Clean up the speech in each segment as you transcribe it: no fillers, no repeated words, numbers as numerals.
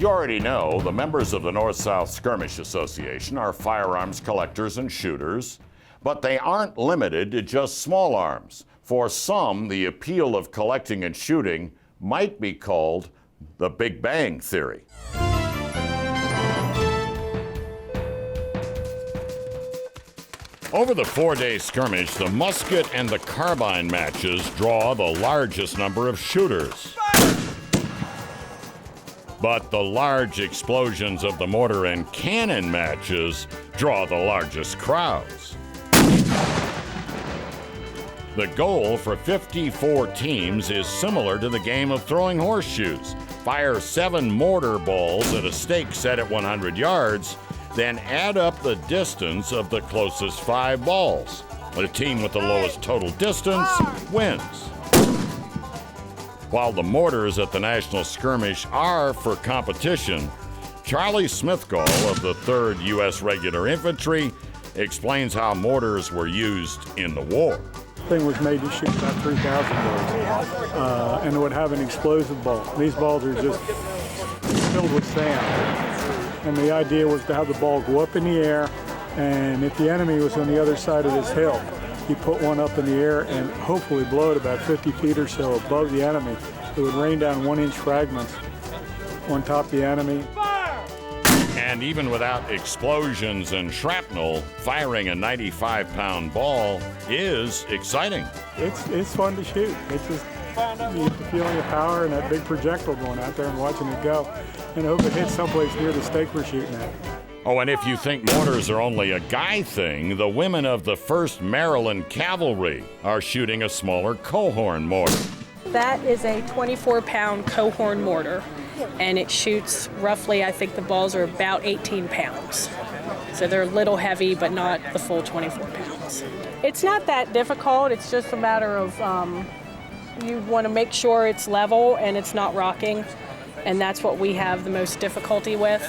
You already know the members of the North-South Skirmish Association are firearms collectors and shooters, but they aren't limited to just small arms. For some, the appeal of collecting and shooting might be called the Big Bang Theory. Over the four-day skirmish, the musket and the carbine matches draw the largest number of shooters. But the large explosions of the mortar and cannon matches draw the largest crowds. The goal for 54 teams is similar to the game of throwing horseshoes. Fire 7 mortar balls at a stake set at 100 yards, then add up the distance of the closest 5 balls. The team with the lowest total distance wins. While the mortars at the National Skirmish are for competition, Charlie Smithgall of the 3rd U.S. Regular Infantry explains how mortars were used in the war. The thing was made to shoot about 3,000 balls, and it would have an explosive ball. These balls are just filled with sand. And the idea was to have the ball go up in the air, and if the enemy was on the other side of this hill, you put one up in the air and hopefully blow it about 50 feet or so above the enemy. It would rain down 1-inch fragments on top of the enemy. And even without explosions and shrapnel, firing a 95-pound ball is exciting. It's fun to shoot. It's just you get the feeling of power and that big projectile going out there and watching it go. And hope it hits someplace near the stake we're shooting at. Oh, and if you think mortars are only a guy thing, the women of the 1st Maryland Cavalry are shooting a smaller cohorn mortar. That is a 24-pound cohorn mortar, and it shoots roughly, I think the balls are about 18 pounds. So they're a little heavy, but not the full 24 pounds. It's not that difficult. It's just a matter of you want to make sure it's level and it's not rocking, and that's what we have the most difficulty with.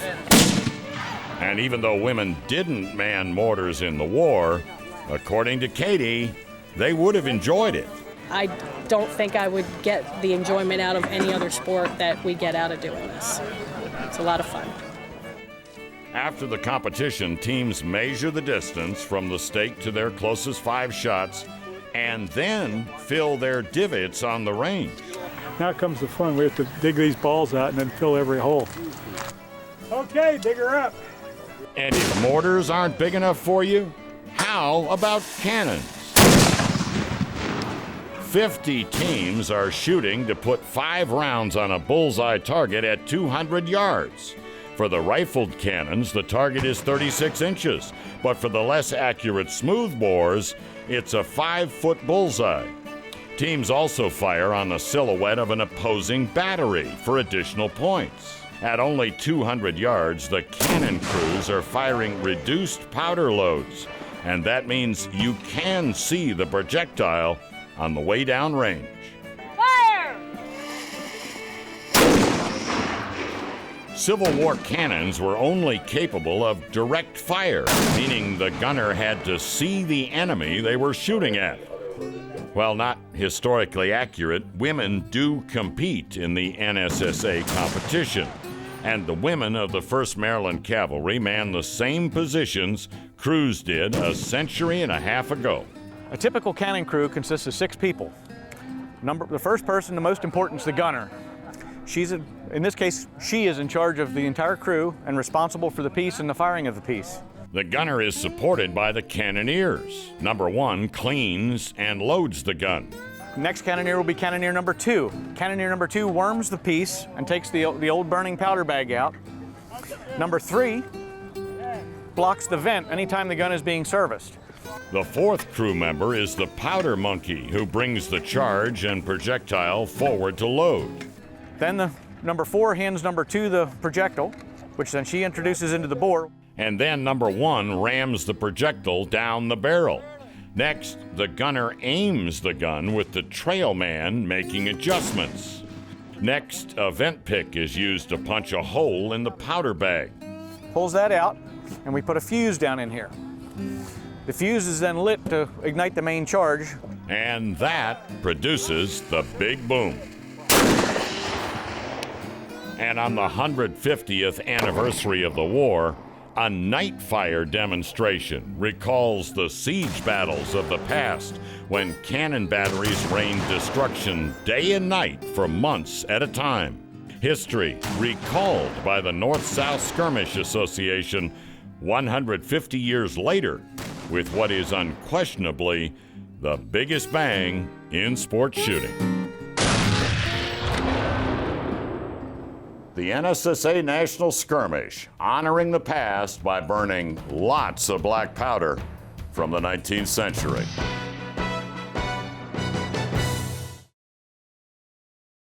And even though women didn't man mortars in the war, according to Katie, they would have enjoyed it. I don't think I would get the enjoyment out of any other sport that we get out of doing this. It's a lot of fun. After the competition, teams measure the distance from the stake to their closest 5 shots and then fill their divots on the range. Now comes the fun. We have to dig these balls out and then fill every hole. Okay, dig her up. And if mortars aren't big enough for you, how about cannons? 50 teams are shooting to put 5 rounds on a bullseye target at 200 yards. For the rifled cannons, the target is 36 inches, but for the less accurate smoothbores, it's a 5-foot bullseye. Teams also fire on the silhouette of an opposing battery for additional points. At only 200 yards, the cannon crews are firing reduced powder loads, and that means you can see the projectile on the way down range. Fire! Civil War cannons were only capable of direct fire, meaning the gunner had to see the enemy they were shooting at. While not historically accurate, women do compete in the NSSA competition. And the women of the 1st Maryland Cavalry man the same positions crews did a century and a half ago. A typical cannon crew consists of 6 people. The first person, the most important, is the gunner. In this case, she is in charge of the entire crew and responsible for the piece and the firing of the piece. The gunner is supported by the cannoneers. Number 1 cleans and loads the gun. Next cannoneer will be cannoneer number 2. Cannoneer number 2 worms the piece and takes the old burning powder bag out. Number 3 blocks the vent anytime the gun is being serviced. The 4th crew member is the powder monkey, who brings the charge and projectile forward to load. Then the number 4 hands number 2 the projectile, which then she introduces into the bore. And then number 1 rams the projectile down the barrel. Next, the gunner aims the gun with the trail man making adjustments. Next, a vent pick is used to punch a hole in the powder bag. Pulls that out, and we put a fuse down in here. The fuse is then lit to ignite the main charge. And that produces the big boom. And on the 150th anniversary of the war, a night fire demonstration recalls the siege battles of the past when cannon batteries rained destruction day and night for months at a time. History recalled by the North-South Skirmish Association 150 years later with what is unquestionably the biggest bang in sports shooting. The NSSA National Skirmish, honoring the past by burning lots of black powder from the 19th century.